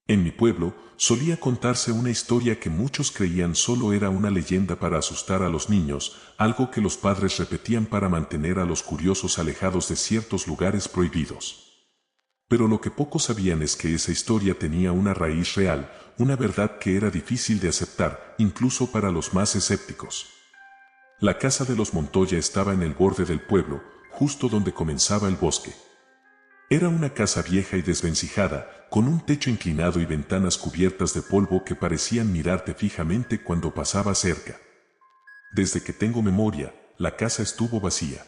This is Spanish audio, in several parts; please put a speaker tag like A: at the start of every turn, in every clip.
A: En mi pueblo, solía contarse una historia que muchos creían solo era una leyenda para asustar a los niños, algo que los padres repetían para mantener a los curiosos alejados de ciertos lugares prohibidos. Pero lo que pocos sabían es que esa historia tenía una raíz real, una verdad que era difícil de aceptar, incluso para los más escépticos. La casa de los Montoya estaba en el borde del pueblo, justo donde comenzaba el bosque. Era una casa vieja y desvencijada, con un techo inclinado y ventanas cubiertas de polvo que parecían mirarte fijamente cuando pasaba cerca. Desde que tengo memoria, la casa estuvo vacía.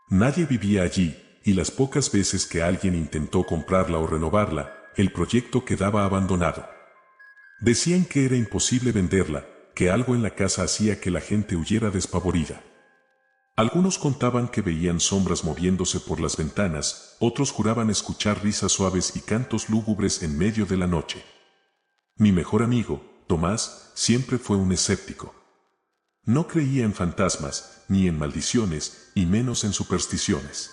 A: Nadie vivía allí, y las pocas veces que alguien intentó comprarla o renovarla, el proyecto quedaba abandonado. Decían que era imposible venderla, que algo en la casa hacía que la gente huyera despavorida. Algunos contaban que veían sombras moviéndose por las ventanas, otros juraban escuchar risas suaves y cantos lúgubres en medio de la noche. Mi mejor amigo, Tomás, siempre fue un escéptico. No creía en fantasmas, ni en maldiciones, y menos en supersticiones.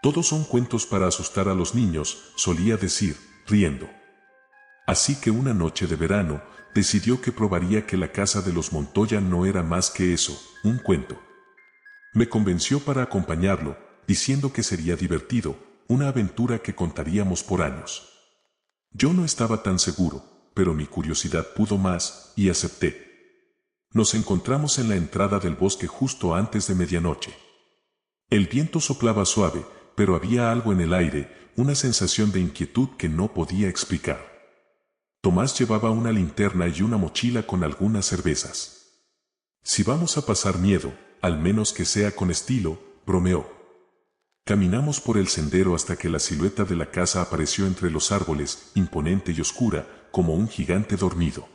A: Todos son cuentos para asustar a los niños, solía decir, riendo. Así que una noche de verano, decidió que probaría que la casa de los Montoya no era más que eso, un cuento. Me convenció para acompañarlo, diciendo que sería divertido, una aventura que contaríamos por años. Yo no estaba tan seguro, pero mi curiosidad pudo más, y acepté. Nos encontramos en la entrada del bosque justo antes de medianoche. El viento soplaba suave, pero había algo en el aire, una sensación de inquietud que no podía explicar. Tomás llevaba una linterna y una mochila con algunas cervezas. Si vamos a pasar miedo, al menos que sea con estilo, bromeó. Caminamos por el sendero hasta que la silueta de la casa apareció entre los árboles, imponente y oscura, como un gigante dormido.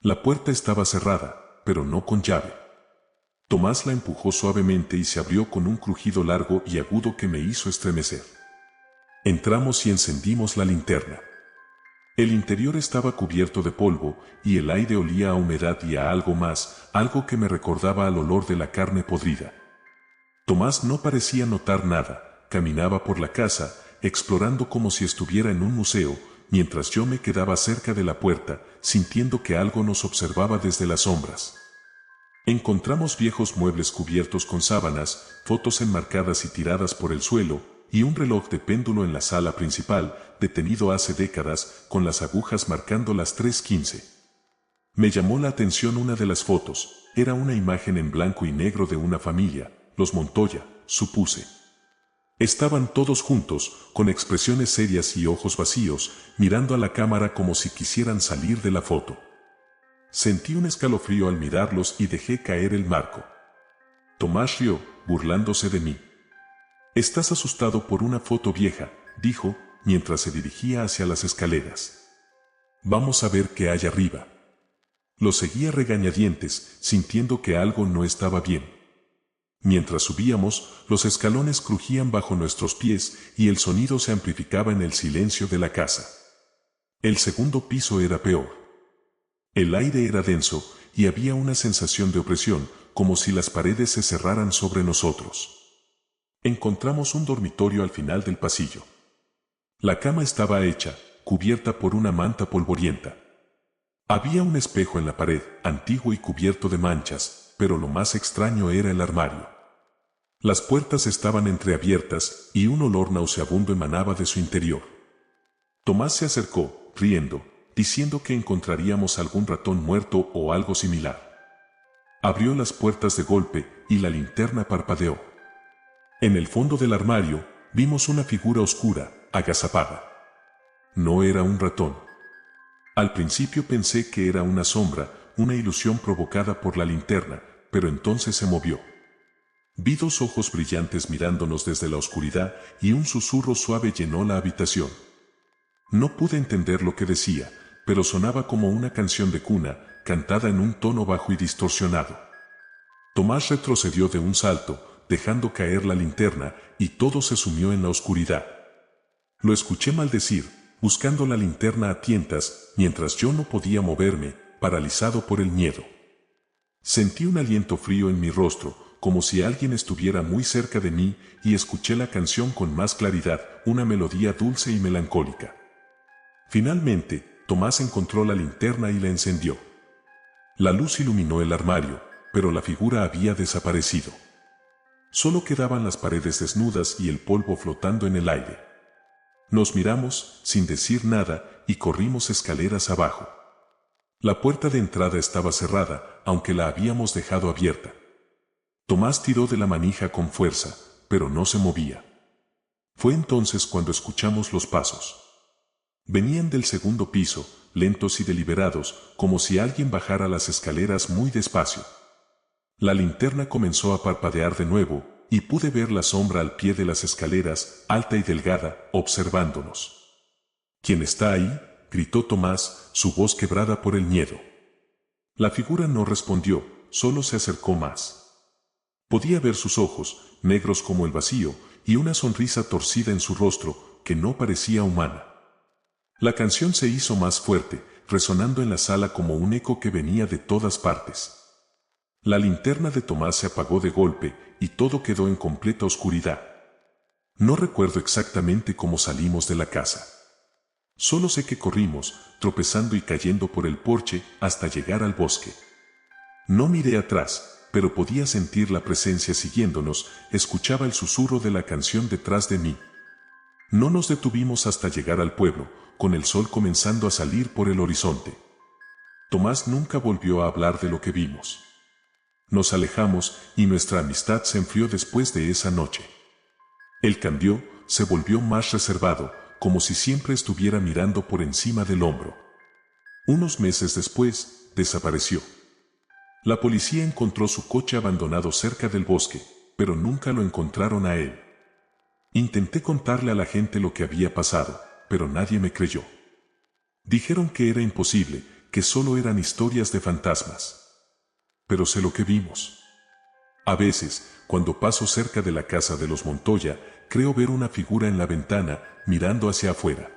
A: La puerta estaba cerrada, pero no con llave. Tomás la empujó suavemente y se abrió con un crujido largo y agudo que me hizo estremecer. Entramos y encendimos la linterna. El interior estaba cubierto de polvo, y el aire olía a humedad y a algo más, algo que me recordaba al olor de la carne podrida. Tomás no parecía notar nada, caminaba por la casa, explorando como si estuviera en un museo, mientras yo me quedaba cerca de la puerta, sintiendo que algo nos observaba desde las sombras. Encontramos viejos muebles cubiertos con sábanas, fotos enmarcadas y tiradas por el suelo, y un reloj de péndulo en la sala principal, detenido hace décadas, con las agujas marcando las 3:15. Me llamó la atención una de las fotos, era una imagen en blanco y negro de una familia, los Montoya, supuse. Estaban todos juntos, con expresiones serias y ojos vacíos, mirando a la cámara como si quisieran salir de la foto. Sentí un escalofrío al mirarlos y dejé caer el marco. Tomás rió, burlándose de mí. «Estás asustado por una foto vieja», dijo, mientras se dirigía hacia las escaleras. «Vamos a ver qué hay arriba». Lo seguía regañadientes, sintiendo que algo no estaba bien. Mientras subíamos, los escalones crujían bajo nuestros pies y el sonido se amplificaba en el silencio de la casa. El segundo piso era peor. El aire era denso y había una sensación de opresión, como si las paredes se cerraran sobre nosotros. Encontramos un dormitorio al final del pasillo. La cama estaba hecha, cubierta por una manta polvorienta. Había un espejo en la pared, antiguo y cubierto de manchas, pero lo más extraño era el armario. Las puertas estaban entreabiertas y un olor nauseabundo emanaba de su interior. Tomás se acercó, riendo, diciendo que encontraríamos algún ratón muerto o algo similar. Abrió las puertas de golpe y la linterna parpadeó. En el fondo del armario, vimos una figura oscura, agazapada. No era un ratón. Al principio pensé que era una sombra, una ilusión provocada por la linterna, pero entonces se movió. Vi dos ojos brillantes mirándonos desde la oscuridad y un susurro suave llenó la habitación. No pude entender lo que decía, pero sonaba como una canción de cuna, cantada en un tono bajo y distorsionado. Tomás retrocedió de un salto, dejando caer la linterna, y todo se sumió en la oscuridad. Lo escuché maldecir, buscando la linterna a tientas, mientras yo no podía moverme, paralizado por el miedo. Sentí un aliento frío en mi rostro, como si alguien estuviera muy cerca de mí, y escuché la canción con más claridad, una melodía dulce y melancólica. Finalmente, Tomás encontró la linterna y la encendió. La luz iluminó el armario, pero la figura había desaparecido. Solo quedaban las paredes desnudas y el polvo flotando en el aire. Nos miramos, sin decir nada, y corrimos escaleras abajo. La puerta de entrada estaba cerrada, aunque la habíamos dejado abierta. Tomás tiró de la manija con fuerza, pero no se movía. Fue entonces cuando escuchamos los pasos. Venían del segundo piso, lentos y deliberados, como si alguien bajara las escaleras muy despacio. La linterna comenzó a parpadear de nuevo, y pude ver la sombra al pie de las escaleras, alta y delgada, observándonos. ¿Quién está ahí?, gritó Tomás, su voz quebrada por el miedo. La figura no respondió, solo se acercó más. Podía ver sus ojos, negros como el vacío, y una sonrisa torcida en su rostro, que no parecía humana. La canción se hizo más fuerte, resonando en la sala como un eco que venía de todas partes. La linterna de Tomás se apagó de golpe, y todo quedó en completa oscuridad. No recuerdo exactamente cómo salimos de la casa. Solo sé que corrimos, tropezando y cayendo por el porche, hasta llegar al bosque. No miré atrás, pero podía sentir la presencia siguiéndonos, escuchaba el susurro de la canción detrás de mí. No nos detuvimos hasta llegar al pueblo, con el sol comenzando a salir por el horizonte. Tomás nunca volvió a hablar de lo que vimos. Nos alejamos y nuestra amistad se enfrió después de esa noche. Él cambió, se volvió más reservado, como si siempre estuviera mirando por encima del hombro. Unos meses después, desapareció. La policía encontró su coche abandonado cerca del bosque, pero nunca lo encontraron a él. Intenté contarle a la gente lo que había pasado, pero nadie me creyó. Dijeron que era imposible, que solo eran historias de fantasmas. Pero sé lo que vimos. A veces, cuando paso cerca de la casa de los Montoya, creo ver una figura en la ventana, mirando hacia afuera.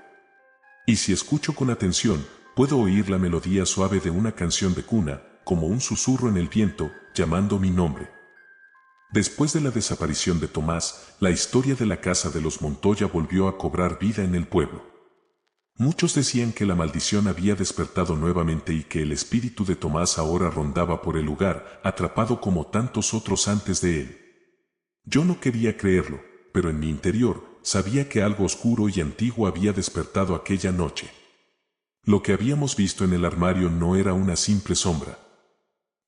A: Y si escucho con atención, puedo oír la melodía suave de una canción de cuna, como un susurro en el viento, llamando mi nombre. Después de la desaparición de Tomás, la historia de la casa de los Montoya volvió a cobrar vida en el pueblo. Muchos decían que la maldición había despertado nuevamente y que el espíritu de Tomás ahora rondaba por el lugar, atrapado como tantos otros antes de él. Yo no quería creerlo, pero en mi interior sabía que algo oscuro y antiguo había despertado aquella noche. Lo que habíamos visto en el armario no era una simple sombra.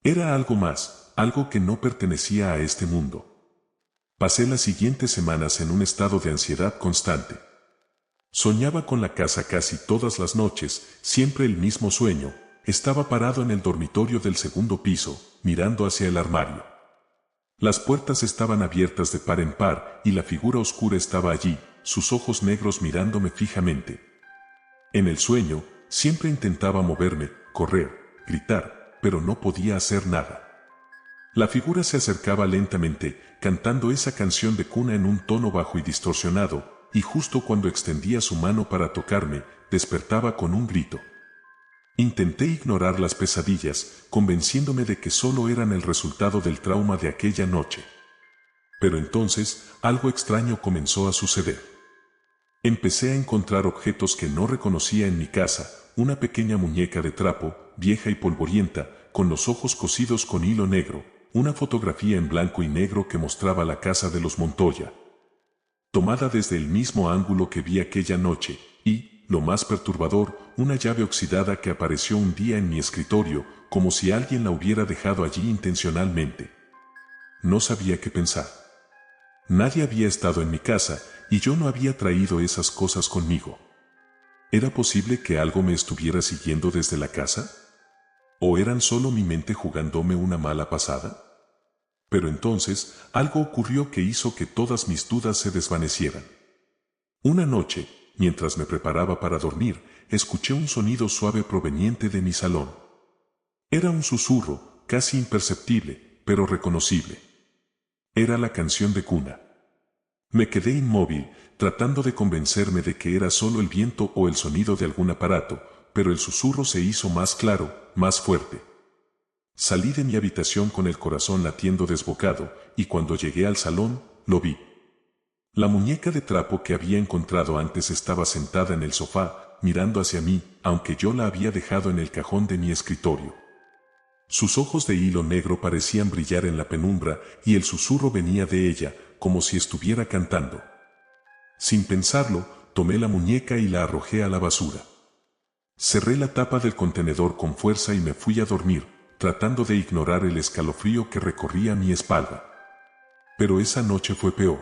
A: Era algo más, algo que no pertenecía a este mundo. Pasé las siguientes semanas en un estado de ansiedad constante. Soñaba con la casa casi todas las noches, siempre el mismo sueño. Estaba parado en el dormitorio del segundo piso, mirando hacia el armario. Las puertas estaban abiertas de par en par y la figura oscura estaba allí, sus ojos negros mirándome fijamente. En el sueño, siempre intentaba moverme, correr, gritar, pero no podía hacer nada. La figura se acercaba lentamente, cantando esa canción de cuna en un tono bajo y distorsionado, y justo cuando extendía su mano para tocarme, despertaba con un grito. Intenté ignorar las pesadillas, convenciéndome de que solo eran el resultado del trauma de aquella noche. Pero entonces, algo extraño comenzó a suceder. Empecé a encontrar objetos que no reconocía en mi casa, una pequeña muñeca de trapo, vieja y polvorienta, con los ojos cosidos con hilo negro, una fotografía en blanco y negro que mostraba la casa de los Montoya, tomada desde el mismo ángulo que vi aquella noche, y, lo más perturbador, una llave oxidada que apareció un día en mi escritorio, como si alguien la hubiera dejado allí intencionalmente. No sabía qué pensar. Nadie había estado en mi casa, y yo no había traído esas cosas conmigo. ¿Era posible que algo me estuviera siguiendo desde la casa? ¿O eran solo mi mente jugándome una mala pasada? Pero entonces, algo ocurrió que hizo que todas mis dudas se desvanecieran. Una noche, mientras me preparaba para dormir, escuché un sonido suave proveniente de mi salón. Era un susurro, casi imperceptible, pero reconocible. Era la canción de cuna. Me quedé inmóvil, tratando de convencerme de que era solo el viento o el sonido de algún aparato, pero el susurro se hizo más claro, más fuerte. Salí de mi habitación con el corazón latiendo desbocado, y cuando llegué al salón, lo vi. La muñeca de trapo que había encontrado antes estaba sentada en el sofá, mirando hacia mí, aunque yo la había dejado en el cajón de mi escritorio. Sus ojos de hilo negro parecían brillar en la penumbra y el susurro venía de ella, como si estuviera cantando. Sin pensarlo, tomé la muñeca y la arrojé a la basura. Cerré la tapa del contenedor con fuerza y me fui a dormir, tratando de ignorar el escalofrío que recorría mi espalda. Pero esa noche fue peor.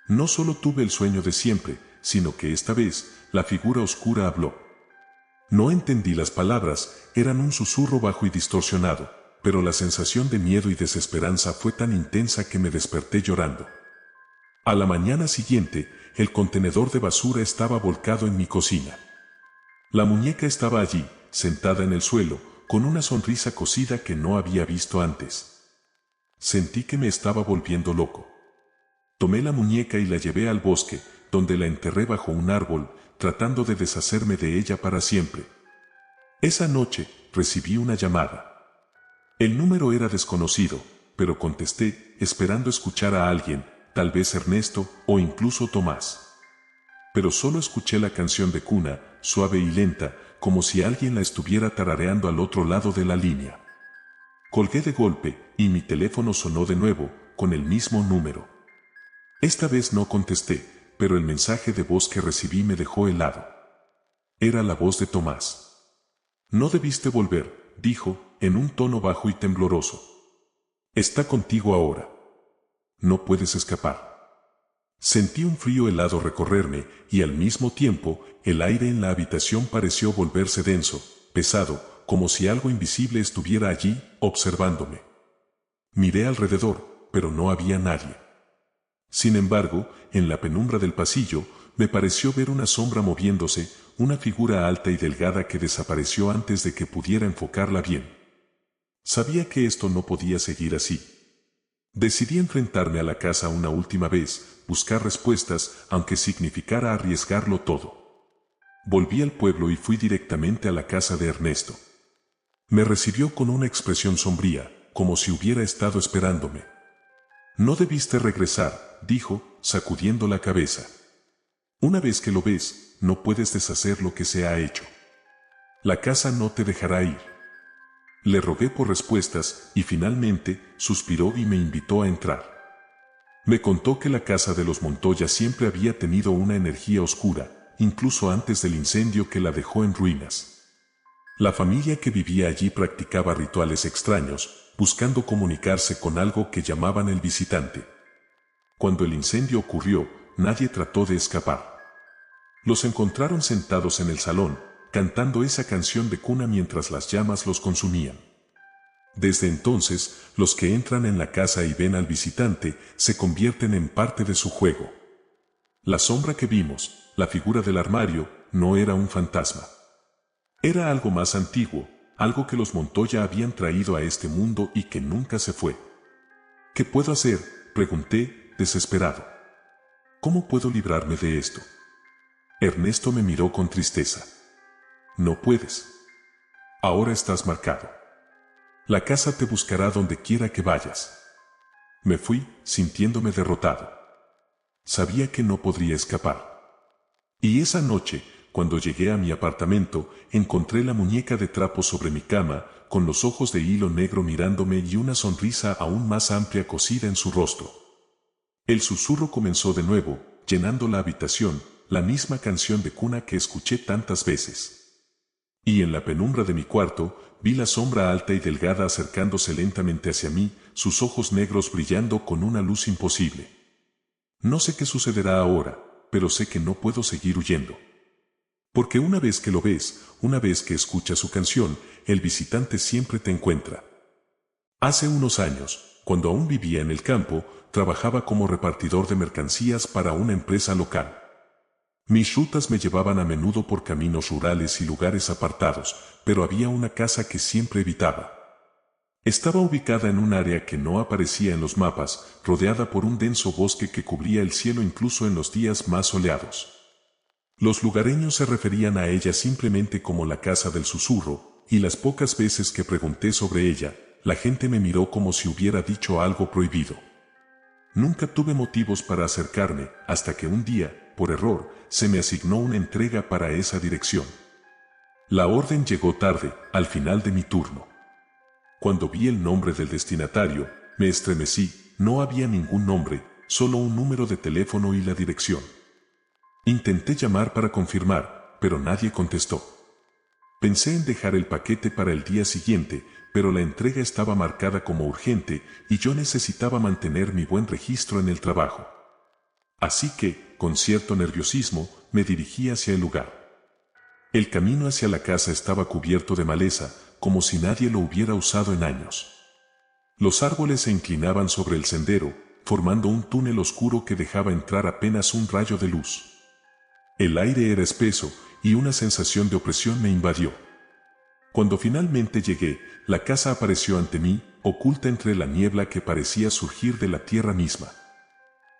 A: No solo tuve el sueño de siempre, sino que esta vez, la figura oscura habló. No entendí las palabras, eran un susurro bajo y distorsionado, pero la sensación de miedo y desesperanza fue tan intensa que me desperté llorando. A la mañana siguiente, el contenedor de basura estaba volcado en mi cocina. La muñeca estaba allí, sentada en el suelo, con una sonrisa cosida que no había visto antes. Sentí que me estaba volviendo loco. Tomé la muñeca y la llevé al bosque, donde la enterré bajo un árbol, tratando de deshacerme de ella para siempre. Esa noche, recibí una llamada. El número era desconocido, pero contesté, esperando escuchar a alguien, tal vez Ernesto o incluso Tomás. Pero solo escuché la canción de cuna, suave y lenta, como si alguien la estuviera tarareando al otro lado de la línea. Colgué de golpe, y mi teléfono sonó de nuevo, con el mismo número. Esta vez no contesté, pero el mensaje de voz que recibí me dejó helado. Era la voz de Tomás. No debiste volver, dijo, en un tono bajo y tembloroso. Está contigo ahora. No puedes escapar. Sentí un frío helado recorrerme, y al mismo tiempo, el aire en la habitación pareció volverse denso, pesado, como si algo invisible estuviera allí, observándome. Miré alrededor, pero no había nadie. Sin embargo, en la penumbra del pasillo, me pareció ver una sombra moviéndose, una figura alta y delgada que desapareció antes de que pudiera enfocarla bien. Sabía que esto no podía seguir así. Decidí enfrentarme a la casa una última vez, buscar respuestas, aunque significara arriesgarlo todo. Volví al pueblo y fui directamente a la casa de Ernesto. Me recibió con una expresión sombría, como si hubiera estado esperándome. No debiste regresar, dijo, sacudiendo la cabeza. Una vez que lo ves, no puedes deshacer lo que se ha hecho. La casa no te dejará ir. Le rogué por respuestas y finalmente suspiró y me invitó a entrar. Me contó que la casa de los Montoya siempre había tenido una energía oscura, incluso antes del incendio que la dejó en ruinas. La familia que vivía allí practicaba rituales extraños, buscando comunicarse con algo que llamaban el visitante. Cuando el incendio ocurrió, nadie trató de escapar. Los encontraron sentados en el salón, cantando esa canción de cuna mientras las llamas los consumían. Desde entonces, los que entran en la casa y ven al visitante se convierten en parte de su juego. La sombra que vimos, la figura del armario, no era un fantasma. Era algo más antiguo, algo que los Montoya habían traído a este mundo y que nunca se fue. ¿Qué puedo hacer?, pregunté, desesperado. ¿Cómo puedo librarme de esto? Ernesto me miró con tristeza. No puedes. Ahora estás marcado. La casa te buscará donde quiera que vayas. Me fui, sintiéndome derrotado. Sabía que no podría escapar. Y esa noche, cuando llegué a mi apartamento, encontré la muñeca de trapo sobre mi cama, con los ojos de hilo negro mirándome y una sonrisa aún más amplia cosida en su rostro. El susurro comenzó de nuevo, llenando la habitación, la misma canción de cuna que escuché tantas veces. Y en la penumbra de mi cuarto, vi la sombra alta y delgada acercándose lentamente hacia mí, sus ojos negros brillando con una luz imposible. No sé qué sucederá ahora, pero sé que no puedo seguir huyendo. Porque una vez que lo ves, una vez que escuchas su canción, el visitante siempre te encuentra. Hace unos años, cuando aún vivía en el campo, trabajaba como repartidor de mercancías para una empresa local. Mis rutas me llevaban a menudo por caminos rurales y lugares apartados, pero había una casa que siempre evitaba. Estaba ubicada en un área que no aparecía en los mapas, rodeada por un denso bosque que cubría el cielo incluso en los días más soleados. Los lugareños se referían a ella simplemente como la casa del susurro, y las pocas veces que pregunté sobre ella, la gente me miró como si hubiera dicho algo prohibido. Nunca tuve motivos para acercarme, hasta que un día, por error, se me asignó una entrega para esa dirección. La orden llegó tarde, al final de mi turno. Cuando vi el nombre del destinatario, me estremecí. No había ningún nombre, solo un número de teléfono y la dirección. Intenté llamar para confirmar, pero nadie contestó. Pensé en dejar el paquete para el día siguiente, pero la entrega estaba marcada como urgente y yo necesitaba mantener mi buen registro en el trabajo. Así que, con cierto nerviosismo, me dirigí hacia el lugar. El camino hacia la casa estaba cubierto de maleza, como si nadie lo hubiera usado en años. Los árboles se inclinaban sobre el sendero, formando un túnel oscuro que dejaba entrar apenas un rayo de luz. El aire era espeso y una sensación de opresión me invadió. Cuando finalmente llegué, la casa apareció ante mí, oculta entre la niebla que parecía surgir de la tierra misma.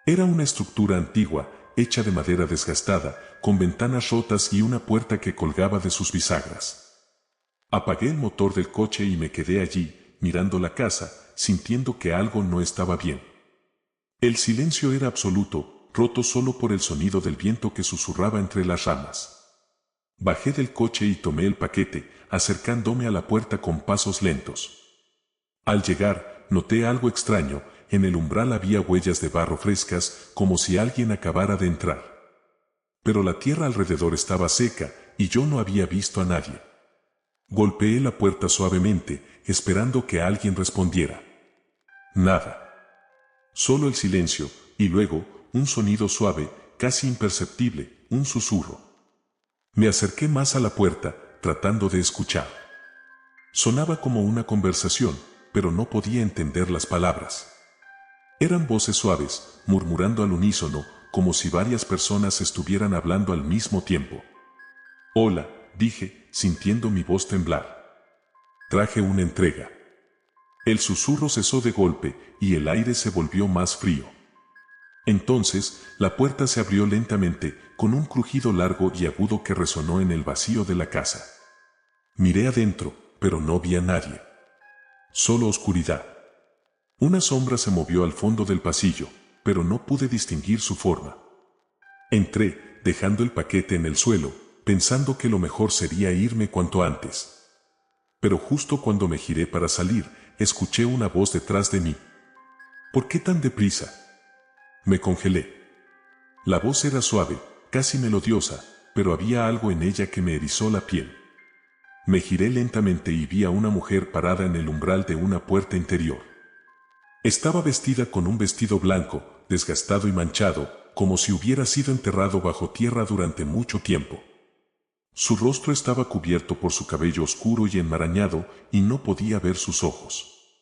A: Era una estructura antigua, hecha de madera desgastada, con ventanas rotas y una puerta que colgaba de sus bisagras. Apagué el motor del coche y me quedé allí, mirando la casa, sintiendo que algo no estaba bien. El silencio era absoluto, roto solo por el sonido del viento que susurraba entre las ramas. Bajé del coche y tomé el paquete, acercándome a la puerta con pasos lentos. Al llegar, noté algo extraño. En el umbral había huellas de barro frescas, como si alguien acabara de entrar. Pero la tierra alrededor estaba seca, y yo no había visto a nadie. Golpeé la puerta suavemente, esperando que alguien respondiera. Nada. Solo el silencio, y luego, un sonido suave, casi imperceptible, un susurro. Me acerqué más a la puerta, tratando de escuchar. Sonaba como una conversación, pero no podía entender las palabras. Eran voces suaves, murmurando al unísono, como si varias personas estuvieran hablando al mismo tiempo. Hola, dije, sintiendo mi voz temblar. Traje una entrega. El susurro cesó de golpe y el aire se volvió más frío. Entonces, la puerta se abrió lentamente, con un crujido largo y agudo que resonó en el vacío de la casa. Miré adentro, pero no vi a nadie. Solo oscuridad. Una sombra se movió al fondo del pasillo, pero no pude distinguir su forma. Entré, dejando el paquete en el suelo, pensando que lo mejor sería irme cuanto antes. Pero justo cuando me giré para salir, escuché una voz detrás de mí. ¿Por qué tan deprisa? Me congelé. La voz era suave, casi melodiosa, pero había algo en ella que me erizó la piel. Me giré lentamente y vi a una mujer parada en el umbral de una puerta interior. Estaba vestida con un vestido blanco, desgastado y manchado, como si hubiera sido enterrado bajo tierra durante mucho tiempo. Su rostro estaba cubierto por su cabello oscuro y enmarañado, y no podía ver sus ojos.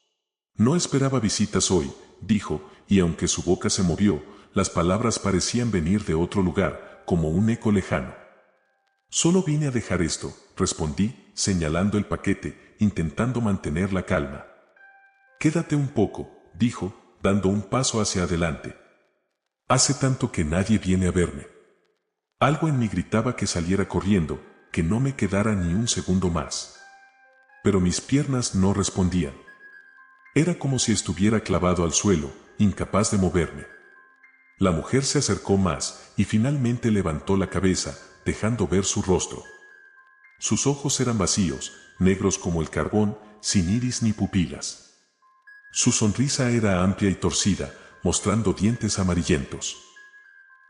A: No esperaba visitas hoy, dijo, y aunque su boca se movió, las palabras parecían venir de otro lugar, como un eco lejano. Solo vine a dejar esto, respondí, señalando el paquete, intentando mantener la calma. Quédate un poco, dijo, dando un paso hacia adelante. Hace tanto que nadie viene a verme. Algo en mí gritaba que saliera corriendo, que no me quedara ni un segundo más. Pero mis piernas no respondían. Era como si estuviera clavado al suelo, incapaz de moverme. La mujer se acercó más y finalmente levantó la cabeza, dejando ver su rostro. Sus ojos eran vacíos, negros como el carbón, sin iris ni pupilas. Su sonrisa era amplia y torcida, mostrando dientes amarillentos.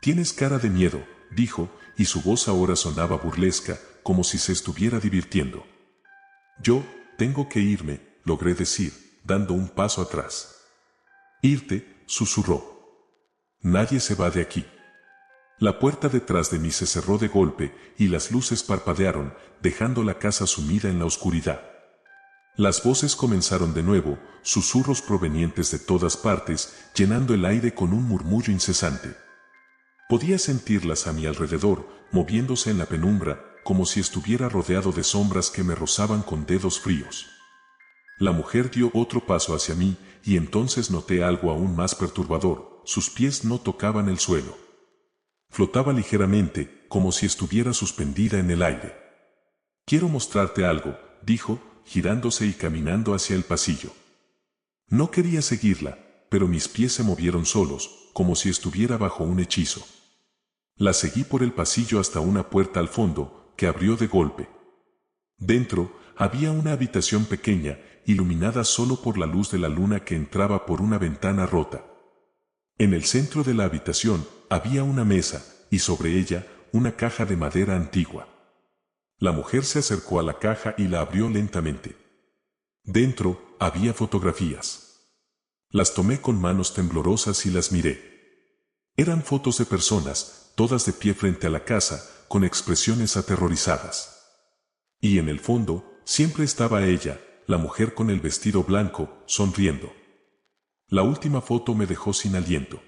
A: «Tienes cara de miedo», dijo, y su voz ahora sonaba burlesca, como si se estuviera divirtiendo. «Yo, tengo que irme», logré decir, dando un paso atrás. «Irte», susurró. «Nadie se va de aquí». La puerta detrás de mí se cerró de golpe y las luces parpadearon, dejando la casa sumida en la oscuridad. Las voces comenzaron de nuevo, susurros provenientes de todas partes, llenando el aire con un murmullo incesante. Podía sentirlas a mi alrededor, moviéndose en la penumbra, como si estuviera rodeado de sombras que me rozaban con dedos fríos. La mujer dio otro paso hacia mí, y entonces noté algo aún más perturbador: sus pies no tocaban el suelo. Flotaba ligeramente, como si estuviera suspendida en el aire. «Quiero mostrarte algo», dijo, girándose y caminando hacia el pasillo. No quería seguirla, pero mis pies se movieron solos, como si estuviera bajo un hechizo. La seguí por el pasillo hasta una puerta al fondo, que abrió de golpe. Dentro, había una habitación pequeña, iluminada solo por la luz de la luna que entraba por una ventana rota. En el centro de la habitación había una mesa, y sobre ella una caja de madera antigua. La mujer se acercó a la caja y la abrió lentamente. Dentro había fotografías. Las tomé con manos temblorosas y las miré. Eran fotos de personas, todas de pie frente a la casa, con expresiones aterrorizadas. Y en el fondo, siempre estaba ella, la mujer con el vestido blanco, sonriendo. La última foto me dejó sin aliento.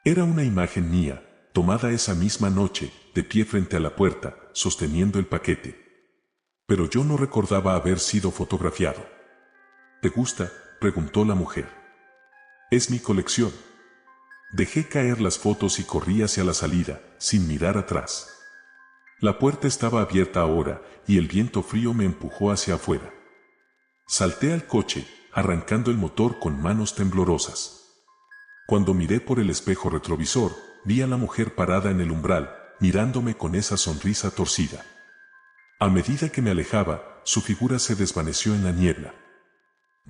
A: Era una imagen mía, tomada esa misma noche, de pie frente a la puerta, sosteniendo el paquete. Pero yo no recordaba haber sido fotografiado. ¿Te gusta?, preguntó la mujer. Es mi colección. Dejé caer las fotos y corrí hacia la salida, sin mirar atrás. La puerta estaba abierta ahora, y el viento frío me empujó hacia afuera. Salté al coche, arrancando el motor con manos temblorosas. Cuando miré por el espejo retrovisor, vi a la mujer parada en el umbral, mirándome con esa sonrisa torcida. A medida que me alejaba, su figura se desvaneció en la niebla.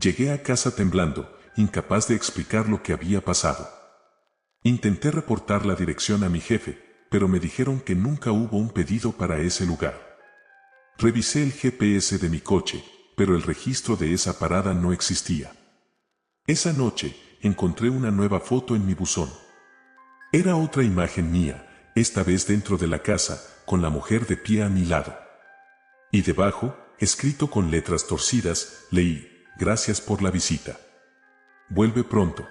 A: Llegué a casa temblando, incapaz de explicar lo que había pasado. Intenté reportar la dirección a mi jefe, pero me dijeron que nunca hubo un pedido para ese lugar. Revisé el GPS de mi coche, pero el registro de esa parada no existía. Esa noche, encontré una nueva foto en mi buzón. Era otra imagen mía, esta vez dentro de la casa, con la mujer de pie a mi lado. Y debajo, escrito con letras torcidas, leí: gracias por la visita. Vuelve pronto.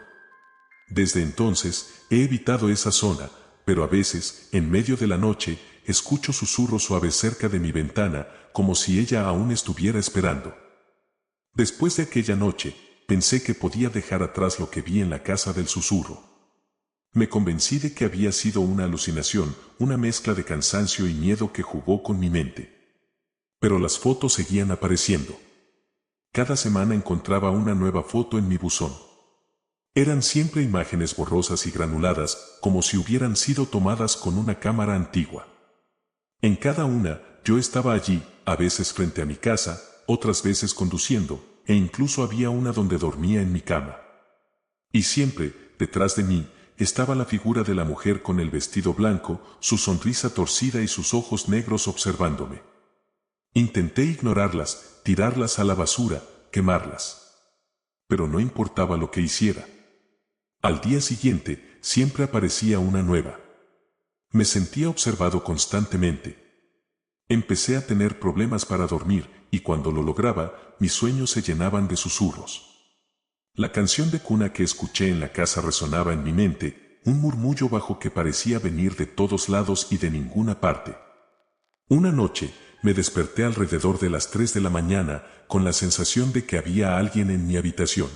A: Desde entonces, he evitado esa zona, pero a veces, en medio de la noche, escucho susurros suaves cerca de mi ventana, como si ella aún estuviera esperando. Después de aquella noche, pensé que podía dejar atrás lo que vi en la casa del susurro. Me convencí de que había sido una alucinación, una mezcla de cansancio y miedo que jugó con mi mente. Pero las fotos seguían apareciendo. Cada semana encontraba una nueva foto en mi buzón. Eran siempre imágenes borrosas y granuladas, como si hubieran sido tomadas con una cámara antigua. En cada una, yo estaba allí, a veces frente a mi casa, otras veces conduciendo, e incluso había una donde dormía en mi cama. Y siempre, detrás de mí, estaba la figura de la mujer con el vestido blanco, su sonrisa torcida y sus ojos negros observándome. Intenté ignorarlas, tirarlas a la basura, quemarlas. Pero no importaba lo que hiciera. Al día siguiente, siempre aparecía una nueva. Me sentía observado constantemente. Empecé a tener problemas para dormir, y cuando lo lograba, mis sueños se llenaban de susurros. La canción de cuna que escuché en la casa resonaba en mi mente, un murmullo bajo que parecía venir de todos lados y de ninguna parte. Una noche, me desperté alrededor de las 3 de la mañana, con la sensación de que había alguien en mi habitación.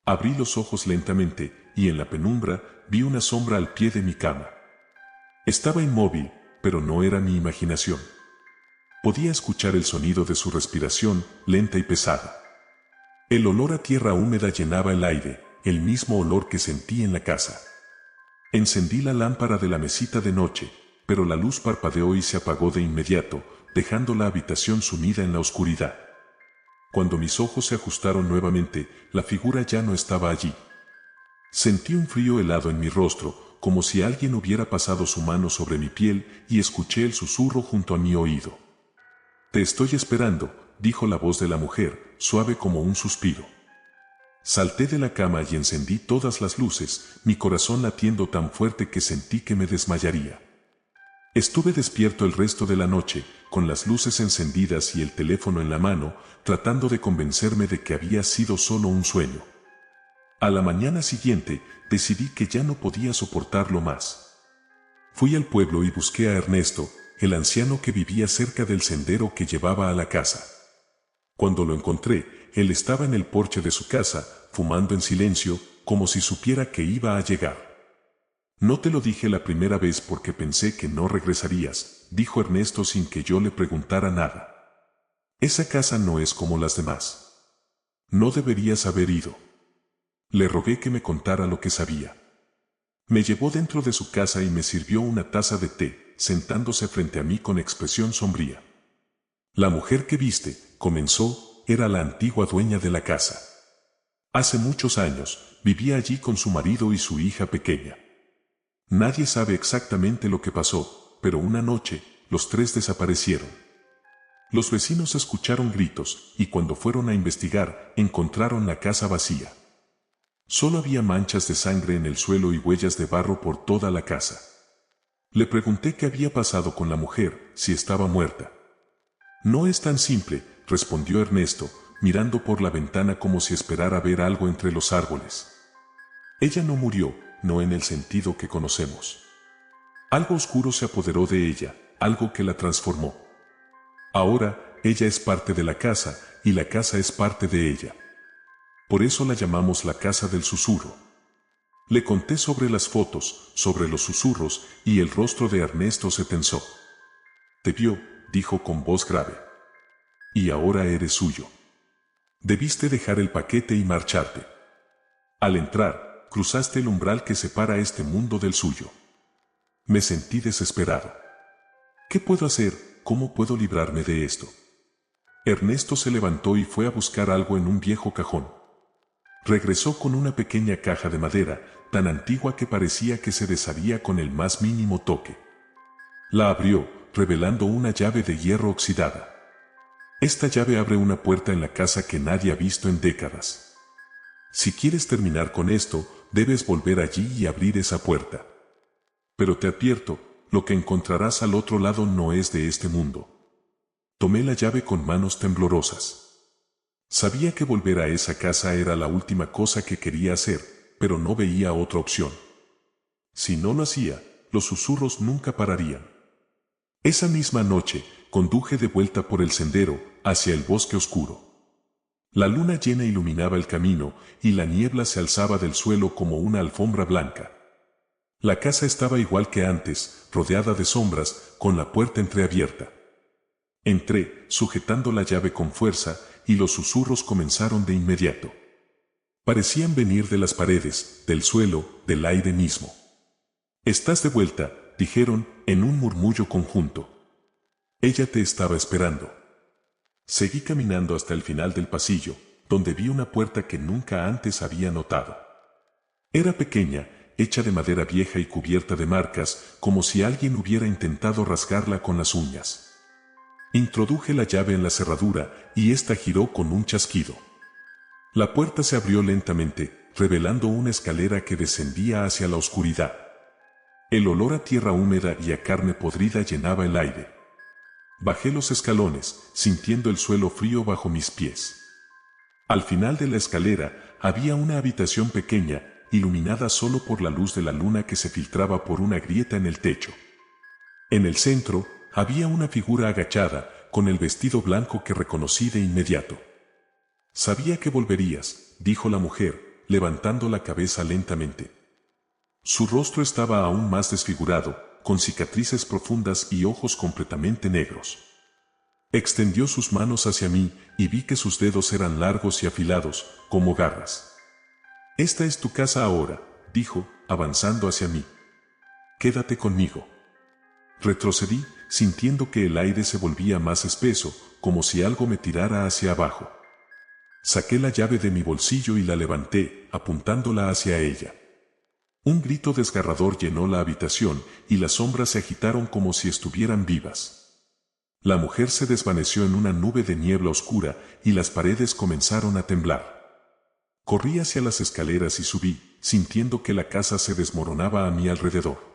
A: Abrí los ojos lentamente, y en la penumbra, vi una sombra al pie de mi cama. Estaba inmóvil, pero no era mi imaginación. Podía escuchar el sonido de su respiración, lenta y pesada. El olor a tierra húmeda llenaba el aire, el mismo olor que sentí en la casa. Encendí la lámpara de la mesita de noche, pero la luz parpadeó y se apagó de inmediato, dejando la habitación sumida en la oscuridad. Cuando mis ojos se ajustaron nuevamente, la figura ya no estaba allí. Sentí un frío helado en mi rostro, como si alguien hubiera pasado su mano sobre mi piel, y escuché el susurro junto a mi oído. «Te estoy esperando», dijo la voz de la mujer, suave como un suspiro. Salté de la cama y encendí todas las luces, mi corazón latiendo tan fuerte que sentí que me desmayaría. Estuve despierto el resto de la noche, con las luces encendidas y el teléfono en la mano, tratando de convencerme de que había sido solo un sueño. A la mañana siguiente, decidí que ya no podía soportarlo más. Fui al pueblo y busqué a Ernesto, el anciano que vivía cerca del sendero que llevaba a la casa. Cuando lo encontré, él estaba en el porche de su casa, fumando en silencio, como si supiera que iba a llegar. «No te lo dije la primera vez porque pensé que no regresarías», dijo Ernesto sin que yo le preguntara nada. «Esa casa no es como las demás. No deberías haber ido». Le rogué que me contara lo que sabía. Me llevó dentro de su casa y me sirvió una taza de té, sentándose frente a mí con expresión sombría. La mujer que viste, comenzó, era la antigua dueña de la casa. Hace muchos años, vivía allí con su marido y su hija pequeña. Nadie sabe exactamente lo que pasó, pero una noche, los tres desaparecieron. Los vecinos escucharon gritos, y cuando fueron a investigar, encontraron la casa vacía. Solo había manchas de sangre en el suelo y huellas de barro por toda la casa. Le pregunté qué había pasado con la mujer, si estaba muerta. No es tan simple, respondió Ernesto, mirando por la ventana como si esperara ver algo entre los árboles. Ella no murió, no en el sentido que conocemos. Algo oscuro se apoderó de ella, algo que la transformó. Ahora, ella es parte de la casa, y la casa es parte de ella. Por eso la llamamos la casa del susurro. Le conté sobre las fotos, sobre los susurros, y el rostro de Ernesto se tensó. Te vio, dijo con voz grave. Y ahora eres suyo. Debiste dejar el paquete y marcharte. Al entrar, cruzaste el umbral que separa este mundo del suyo. Me sentí desesperado. ¿Qué puedo hacer? ¿Cómo puedo librarme de esto? Ernesto se levantó y fue a buscar algo en un viejo cajón. Regresó con una pequeña caja de madera, tan antigua que parecía que se desharía con el más mínimo toque. La abrió, revelando una llave de hierro oxidada. Esta llave abre una puerta en la casa que nadie ha visto en décadas. Si quieres terminar con esto, debes volver allí y abrir esa puerta. Pero te advierto, lo que encontrarás al otro lado no es de este mundo. Tomé la llave con manos temblorosas. Sabía que volver a esa casa era la última cosa que quería hacer, pero no veía otra opción. Si no lo hacía, los susurros nunca pararían. Esa misma noche, conduje de vuelta por el sendero, hacia el bosque oscuro. La luna llena iluminaba el camino, y la niebla se alzaba del suelo como una alfombra blanca. La casa estaba igual que antes, rodeada de sombras, con la puerta entreabierta. Entré, sujetando la llave con fuerza, y los susurros comenzaron de inmediato. Parecían venir de las paredes, del suelo, del aire mismo. «Estás de vuelta», dijeron, en un murmullo conjunto. Ella te estaba esperando. Seguí caminando hasta el final del pasillo, donde vi una puerta que nunca antes había notado. Era pequeña, hecha de madera vieja y cubierta de marcas, como si alguien hubiera intentado rasgarla con las uñas. Introduje la llave en la cerradura, y ésta giró con un chasquido. La puerta se abrió lentamente, revelando una escalera que descendía hacia la oscuridad. El olor a tierra húmeda y a carne podrida llenaba el aire. Bajé los escalones, sintiendo el suelo frío bajo mis pies. Al final de la escalera había una habitación pequeña, iluminada solo por la luz de la luna que se filtraba por una grieta en el techo. En el centro había una figura agachada, con el vestido blanco que reconocí de inmediato. «Sabía que volverías», dijo la mujer, levantando la cabeza lentamente. Su rostro estaba aún más desfigurado, con cicatrices profundas y ojos completamente negros. Extendió sus manos hacia mí y vi que sus dedos eran largos y afilados, como garras. «Esta es tu casa ahora», dijo, avanzando hacia mí. «Quédate conmigo». Retrocedí, sintiendo que el aire se volvía más espeso, como si algo me tirara hacia abajo. Saqué la llave de mi bolsillo y la levanté, apuntándola hacia ella. Un grito desgarrador llenó la habitación, y las sombras se agitaron como si estuvieran vivas. La mujer se desvaneció en una nube de niebla oscura, y las paredes comenzaron a temblar. Corrí hacia las escaleras y subí, sintiendo que la casa se desmoronaba a mi alrededor.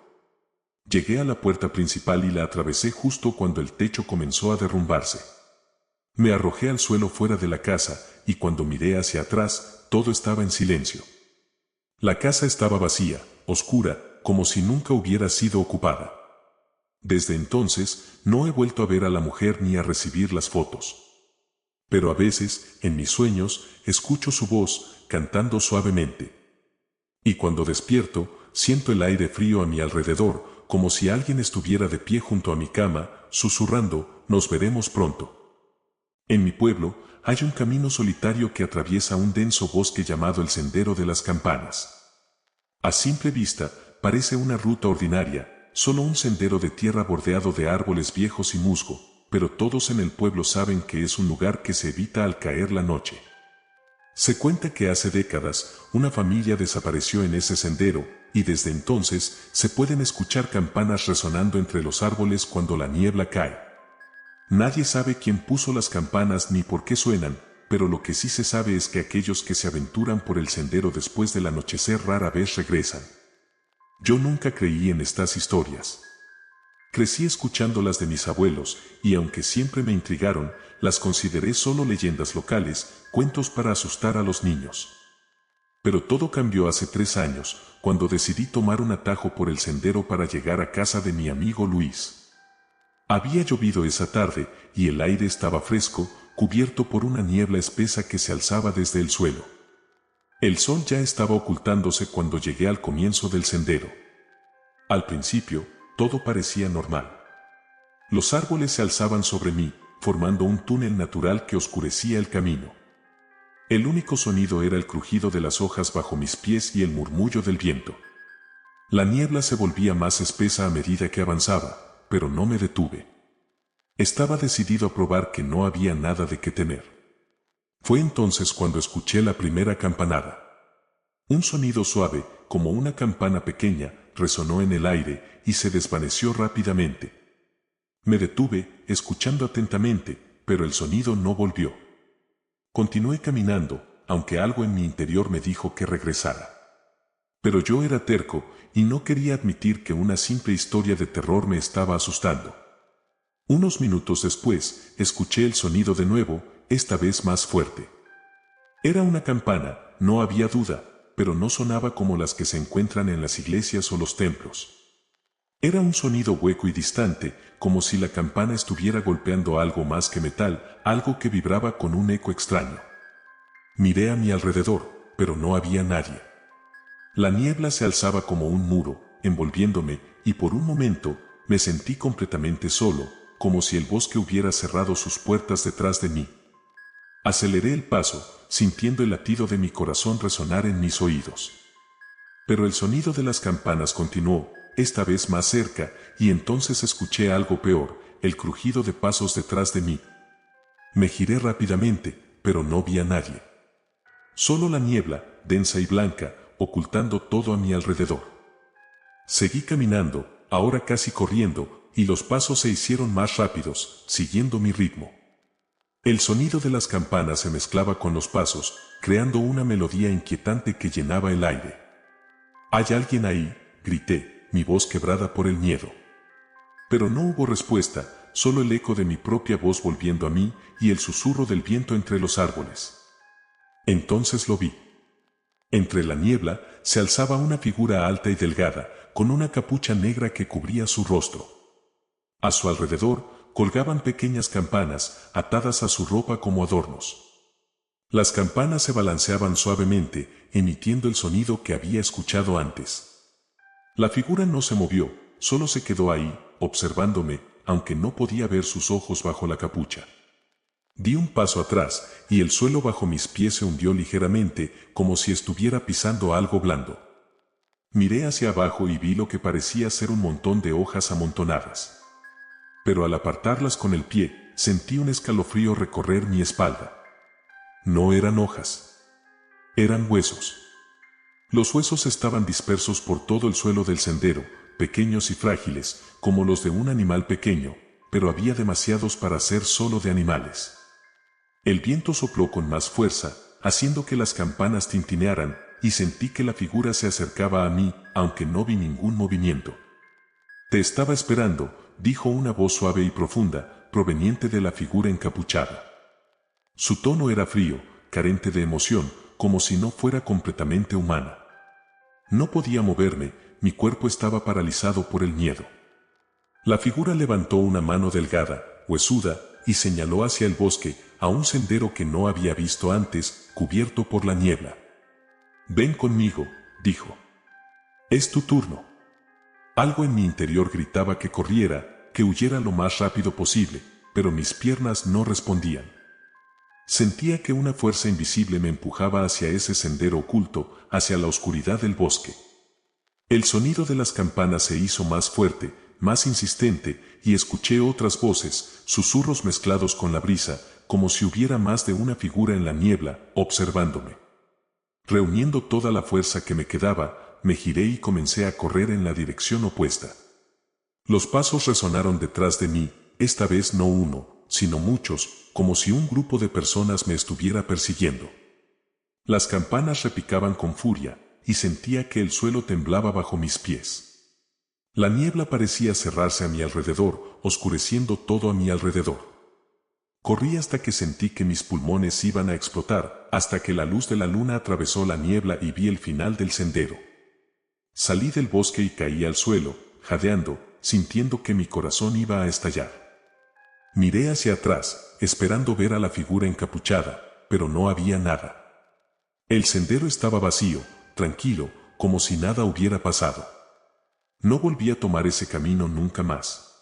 A: Llegué a la puerta principal y la atravesé justo cuando el techo comenzó a derrumbarse. Me arrojé al suelo fuera de la casa, y cuando miré hacia atrás, todo estaba en silencio. La casa estaba vacía, oscura, como si nunca hubiera sido ocupada. Desde entonces, no he vuelto a ver a la mujer ni a recibir las fotos. Pero a veces, en mis sueños, escucho su voz, cantando suavemente. Y cuando despierto, siento el aire frío a mi alrededor, como si alguien estuviera de pie junto a mi cama, susurrando, «Nos veremos pronto». En mi pueblo, hay un camino solitario que atraviesa un denso bosque llamado el Sendero de las Campanas. A simple vista, parece una ruta ordinaria, solo un sendero de tierra bordeado de árboles viejos y musgo, pero todos en el pueblo saben que es un lugar que se evita al caer la noche. Se cuenta que hace décadas una familia desapareció en ese sendero, y desde entonces se pueden escuchar campanas resonando entre los árboles cuando la niebla cae. Nadie sabe quién puso las campanas ni por qué suenan, pero lo que sí se sabe es que aquellos que se aventuran por el sendero después del anochecer rara vez regresan. Yo nunca creí en estas historias. Crecí escuchándolas de mis abuelos, y aunque siempre me intrigaron, las consideré solo leyendas locales, cuentos para asustar a los niños. Pero todo cambió hace 3 años, cuando decidí tomar un atajo por el sendero para llegar a casa de mi amigo Luis. Había llovido esa tarde, y el aire estaba fresco, cubierto por una niebla espesa que se alzaba desde el suelo. El sol ya estaba ocultándose cuando llegué al comienzo del sendero. Al principio, todo parecía normal. Los árboles se alzaban sobre mí, formando un túnel natural que oscurecía el camino. El único sonido era el crujido de las hojas bajo mis pies y el murmullo del viento. La niebla se volvía más espesa a medida que avanzaba, pero no me detuve. Estaba decidido a probar que no había nada de qué temer. Fue entonces cuando escuché la primera campanada. Un sonido suave, como una campana pequeña, resonó en el aire y se desvaneció rápidamente. Me detuve, escuchando atentamente, pero el sonido no volvió. Continué caminando, aunque algo en mi interior me dijo que regresara. Pero yo era terco y no quería admitir que una simple historia de terror me estaba asustando. Unos minutos después, escuché el sonido de nuevo, esta vez más fuerte. Era una campana, no había duda, pero no sonaba como las que se encuentran en las iglesias o los templos. Era un sonido hueco y distante, como si la campana estuviera golpeando algo más que metal, algo que vibraba con un eco extraño. Miré a mi alrededor, pero no había nadie. La niebla se alzaba como un muro, envolviéndome, y por un momento, me sentí completamente solo, como si el bosque hubiera cerrado sus puertas detrás de mí. Aceleré el paso, sintiendo el latido de mi corazón resonar en mis oídos. Pero el sonido de las campanas continuó, esta vez más cerca, y entonces escuché algo peor, el crujido de pasos detrás de mí. Me giré rápidamente, pero no vi a nadie. Solo la niebla, densa y blanca, ocultando todo a mi alrededor. Seguí caminando, ahora casi corriendo, y los pasos se hicieron más rápidos, siguiendo mi ritmo. El sonido de las campanas se mezclaba con los pasos, creando una melodía inquietante que llenaba el aire. «¿Hay alguien ahí?», grité, mi voz quebrada por el miedo. Pero no hubo respuesta, solo el eco de mi propia voz volviendo a mí y el susurro del viento entre los árboles. Entonces lo vi. Entre la niebla se alzaba una figura alta y delgada, con una capucha negra que cubría su rostro. A su alrededor colgaban pequeñas campanas, atadas a su ropa como adornos. Las campanas se balanceaban suavemente, emitiendo el sonido que había escuchado antes. La figura no se movió, solo se quedó ahí, observándome, aunque no podía ver sus ojos bajo la capucha. Di un paso atrás, y el suelo bajo mis pies se hundió ligeramente, como si estuviera pisando algo blando. Miré hacia abajo y vi lo que parecía ser un montón de hojas amontonadas. Pero al apartarlas con el pie, sentí un escalofrío recorrer mi espalda. No eran hojas. Eran huesos. Los huesos estaban dispersos por todo el suelo del sendero, pequeños y frágiles, como los de un animal pequeño, pero había demasiados para ser solo de animales. El viento sopló con más fuerza, haciendo que las campanas tintinearan, y sentí que la figura se acercaba a mí, aunque no vi ningún movimiento. «Te estaba esperando», dijo una voz suave y profunda, proveniente de la figura encapuchada. Su tono era frío, carente de emoción, como si no fuera completamente humana. No podía moverme, mi cuerpo estaba paralizado por el miedo. La figura levantó una mano delgada, huesuda, y señaló hacia el bosque, a un sendero que no había visto antes, cubierto por la niebla. «Ven conmigo», dijo. «Es tu turno». Algo en mi interior gritaba que corriera, que huyera lo más rápido posible, pero mis piernas no respondían. Sentía que una fuerza invisible me empujaba hacia ese sendero oculto, hacia la oscuridad del bosque. El sonido de las campanas se hizo más fuerte, más insistente, y escuché otras voces, susurros mezclados con la brisa, como si hubiera más de una figura en la niebla, observándome. Reuniendo toda la fuerza que me quedaba, me giré y comencé a correr en la dirección opuesta. Los pasos resonaron detrás de mí, esta vez no uno, sino muchos, como si un grupo de personas me estuviera persiguiendo. Las campanas repicaban con furia, y sentía que el suelo temblaba bajo mis pies. La niebla parecía cerrarse a mi alrededor, oscureciendo todo a mi alrededor. Corrí hasta que sentí que mis pulmones iban a explotar, hasta que la luz de la luna atravesó la niebla y vi el final del sendero. Salí del bosque y caí al suelo, jadeando, sintiendo que mi corazón iba a estallar. Miré hacia atrás, esperando ver a la figura encapuchada, pero no había nada. El sendero estaba vacío, tranquilo, como si nada hubiera pasado. No volví a tomar ese camino nunca más.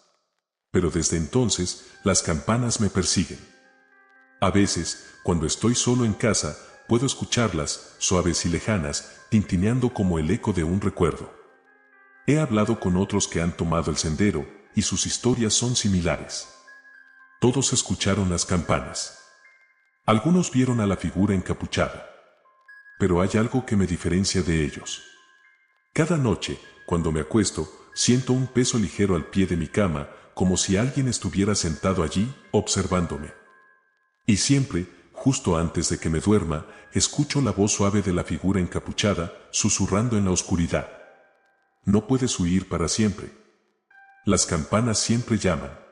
A: Pero desde entonces, las campanas me persiguen. A veces, cuando estoy solo en casa, puedo escucharlas, suaves y lejanas, tintineando como el eco de un recuerdo. He hablado con otros que han tomado el sendero, y sus historias son similares. Todos escucharon las campanas. Algunos vieron a la figura encapuchada. Pero hay algo que me diferencia de ellos. Cada noche, cuando me acuesto, siento un peso ligero al pie de mi cama, como si alguien estuviera sentado allí, observándome. Y siempre, justo antes de que me duerma, escucho la voz suave de la figura encapuchada, susurrando en la oscuridad. No puedes huir para siempre. Las campanas siempre llaman.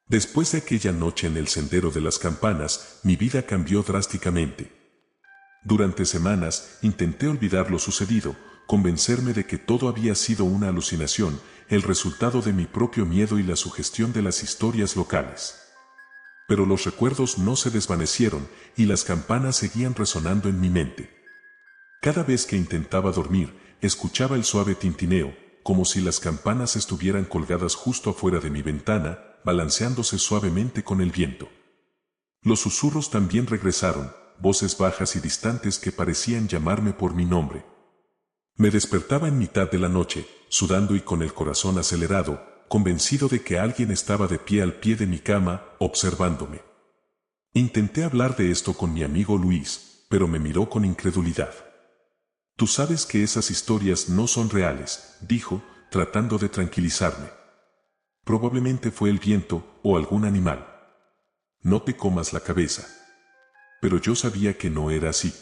A: Después de aquella noche en el sendero de las campanas, mi vida cambió drásticamente. Durante semanas intenté olvidar lo sucedido, convencerme de que todo había sido una alucinación, el resultado de mi propio miedo y la sugestión de las historias locales. Pero los recuerdos no se desvanecieron y las campanas seguían resonando en mi mente. Cada vez que intentaba dormir, escuchaba el suave tintineo, como si las campanas estuvieran colgadas justo afuera de mi ventana, balanceándose suavemente con el viento. Los susurros también regresaron, voces bajas y distantes que parecían llamarme por mi nombre. Me despertaba en mitad de la noche, sudando y con el corazón acelerado, convencido de que alguien estaba de pie al pie de mi cama, observándome. Intenté hablar de esto con mi amigo Luis, pero me miró con incredulidad. Tú sabes que esas historias no son reales, dijo, tratando de tranquilizarme. Probablemente fue el viento o algún animal. No te comas la cabeza. Pero yo sabía que no era así.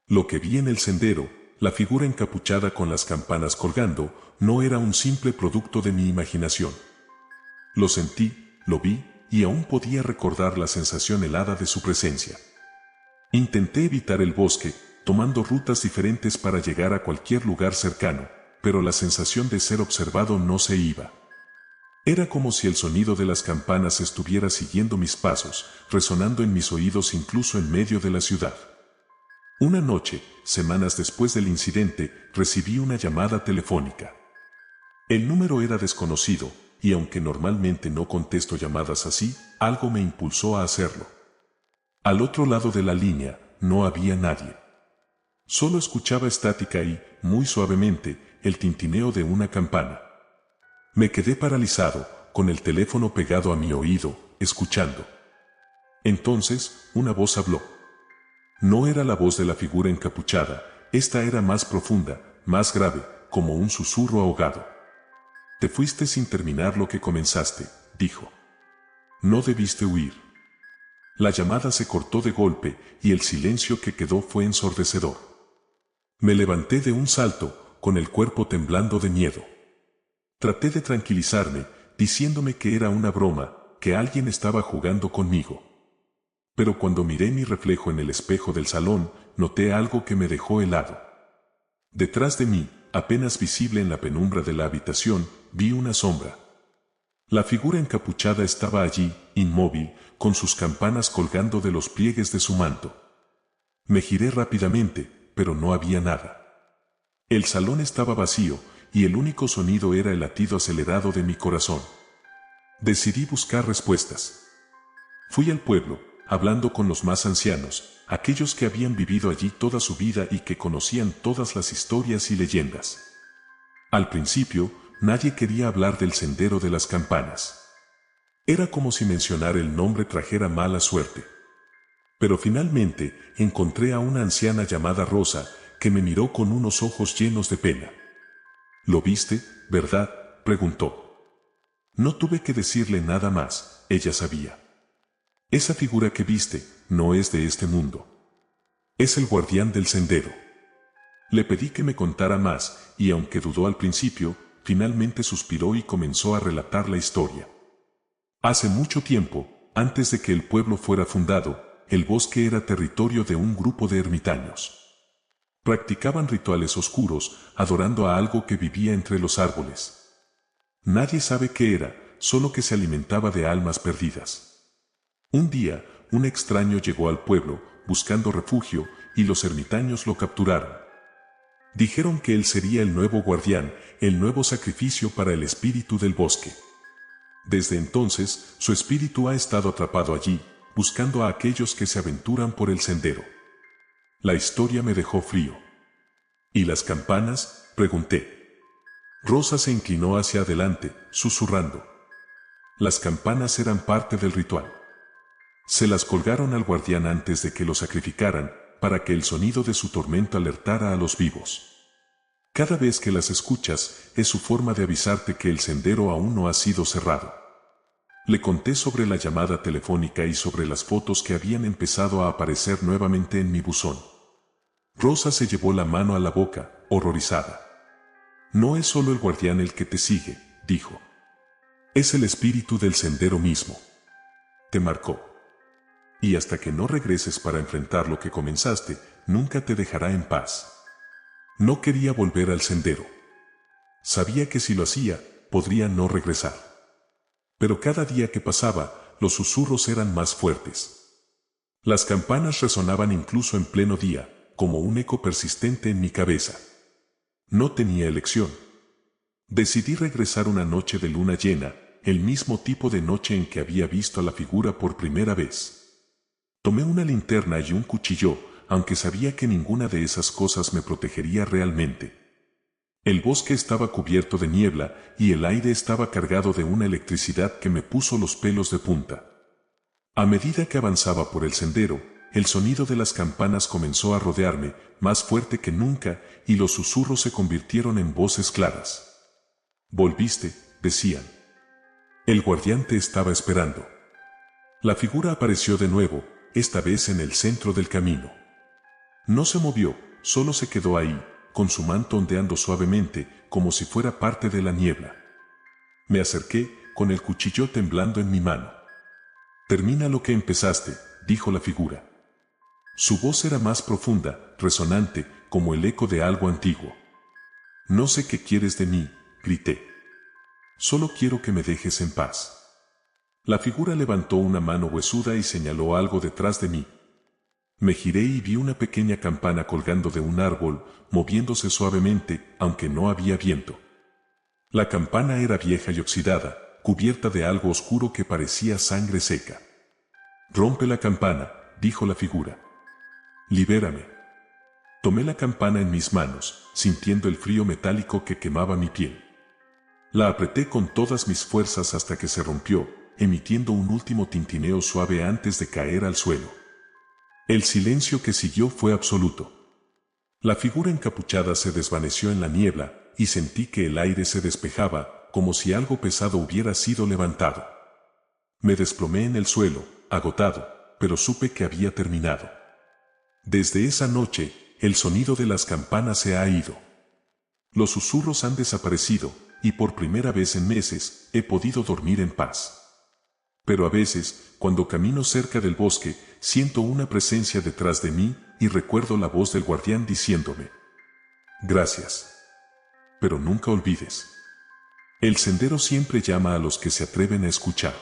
A: Lo que vi en el sendero, la figura encapuchada con las campanas colgando, no era un simple producto de mi imaginación. Lo sentí, lo vi, y aún podía recordar la sensación helada de su presencia. Intenté evitar el bosque, tomando rutas diferentes para llegar a cualquier lugar cercano, pero la sensación de ser observado no se iba. Era como si el sonido de las campanas estuviera siguiendo mis pasos, resonando en mis oídos incluso en medio de la ciudad. Una noche, semanas después del incidente, recibí una llamada telefónica. El número era desconocido, y aunque normalmente no contesto llamadas así, algo me impulsó a hacerlo. Al otro lado de la línea, no había nadie. Solo escuchaba estática y, muy suavemente, el tintineo de una campana. Me quedé paralizado, con el teléfono pegado a mi oído, escuchando. Entonces, una voz habló. No era la voz de la figura encapuchada, esta era más profunda, más grave, como un susurro ahogado. Te fuiste sin terminar lo que comenzaste, dijo. No debiste huir. La llamada se cortó de golpe, y el silencio que quedó fue ensordecedor. Me levanté de un salto, con el cuerpo temblando de miedo. Traté de tranquilizarme, diciéndome que era una broma, que alguien estaba jugando conmigo. Pero cuando miré mi reflejo en el espejo del salón, noté algo que me dejó helado. Detrás de mí, apenas visible en la penumbra de la habitación, vi una sombra. La figura encapuchada estaba allí, inmóvil, con sus campanas colgando de los pliegues de su manto. Me giré rápidamente, pero no había nada. El salón estaba vacío, y el único sonido era el latido acelerado de mi corazón. Decidí buscar respuestas. Fui al pueblo, hablando con los más ancianos, aquellos que habían vivido allí toda su vida y que conocían todas las historias y leyendas. Al principio, nadie quería hablar del sendero de las campanas. Era como si mencionar el nombre trajera mala suerte. Pero finalmente encontré a una anciana llamada Rosa que me miró con unos ojos llenos de pena. ¿Lo viste, verdad?, preguntó. No tuve que decirle nada más, ella sabía. Esa figura que viste no es de este mundo. Es el guardián del sendero. Le pedí que me contara más y aunque dudó al principio, finalmente suspiró y comenzó a relatar la historia. Hace mucho tiempo, antes de que el pueblo fuera fundado, el bosque era territorio de un grupo de ermitaños. Practicaban rituales oscuros, adorando a algo que vivía entre los árboles. Nadie sabe qué era, solo que se alimentaba de almas perdidas. Un día, un extraño llegó al pueblo, buscando refugio, y los ermitaños lo capturaron. Dijeron que él sería el nuevo guardián, el nuevo sacrificio para el espíritu del bosque. Desde entonces, su espíritu ha estado atrapado allí, buscando a aquellos que se aventuran por el sendero. La historia me dejó frío. ¿Y las campanas?, pregunté. Rosa se inclinó hacia adelante, susurrando. Las campanas eran parte del ritual. Se las colgaron al guardián antes de que lo sacrificaran, para que el sonido de su tormento alertara a los vivos. Cada vez que las escuchas, es su forma de avisarte que el sendero aún no ha sido cerrado. Le conté sobre la llamada telefónica y sobre las fotos que habían empezado a aparecer nuevamente en mi buzón. Rosa se llevó la mano a la boca, horrorizada. No es solo el guardián el que te sigue, dijo. Es el espíritu del sendero mismo. Te marcó. Y hasta que no regreses para enfrentar lo que comenzaste, nunca te dejará en paz. No quería volver al sendero. Sabía que si lo hacía, podría no regresar. Pero cada día que pasaba, los susurros eran más fuertes. Las campanas resonaban incluso en pleno día, como un eco persistente en mi cabeza. No tenía elección. Decidí regresar una noche de luna llena, el mismo tipo de noche en que había visto a la figura por primera vez. Tomé una linterna y un cuchillo, aunque sabía que ninguna de esas cosas me protegería realmente. El bosque estaba cubierto de niebla y el aire estaba cargado de una electricidad que me puso los pelos de punta. A medida que avanzaba por el sendero, el sonido de las campanas comenzó a rodearme, más fuerte que nunca, y los susurros se convirtieron en voces claras. «Volviste», decían. El guardián te estaba esperando. La figura apareció de nuevo, esta vez en el centro del camino. No se movió, solo se quedó ahí, con su manto ondeando suavemente, como si fuera parte de la niebla. Me acerqué, con el cuchillo temblando en mi mano. «Termina lo que empezaste», dijo la figura. Su voz era más profunda, resonante, como el eco de algo antiguo. «No sé qué quieres de mí», grité. «Solo quiero que me dejes en paz». La figura levantó una mano huesuda y señaló algo detrás de mí. Me giré y vi una pequeña campana colgando de un árbol, moviéndose suavemente, aunque no había viento. La campana era vieja y oxidada, cubierta de algo oscuro que parecía sangre seca. «Rompe la campana», dijo la figura. «Libérame». Tomé la campana en mis manos, sintiendo el frío metálico que quemaba mi piel. La apreté con todas mis fuerzas hasta que se rompió, emitiendo un último tintineo suave antes de caer al suelo. El silencio que siguió fue absoluto. La figura encapuchada se desvaneció en la niebla, y sentí que el aire se despejaba, como si algo pesado hubiera sido levantado. Me desplomé en el suelo, agotado, pero supe que había terminado. Desde esa noche, el sonido de las campanas se ha ido. Los susurros han desaparecido, y por primera vez en meses, he podido dormir en paz. Pero a veces, cuando camino cerca del bosque, siento una presencia detrás de mí, y recuerdo la voz del guardián diciéndome: «Gracias. Pero nunca olvides. El sendero siempre llama a los que se atreven a escuchar».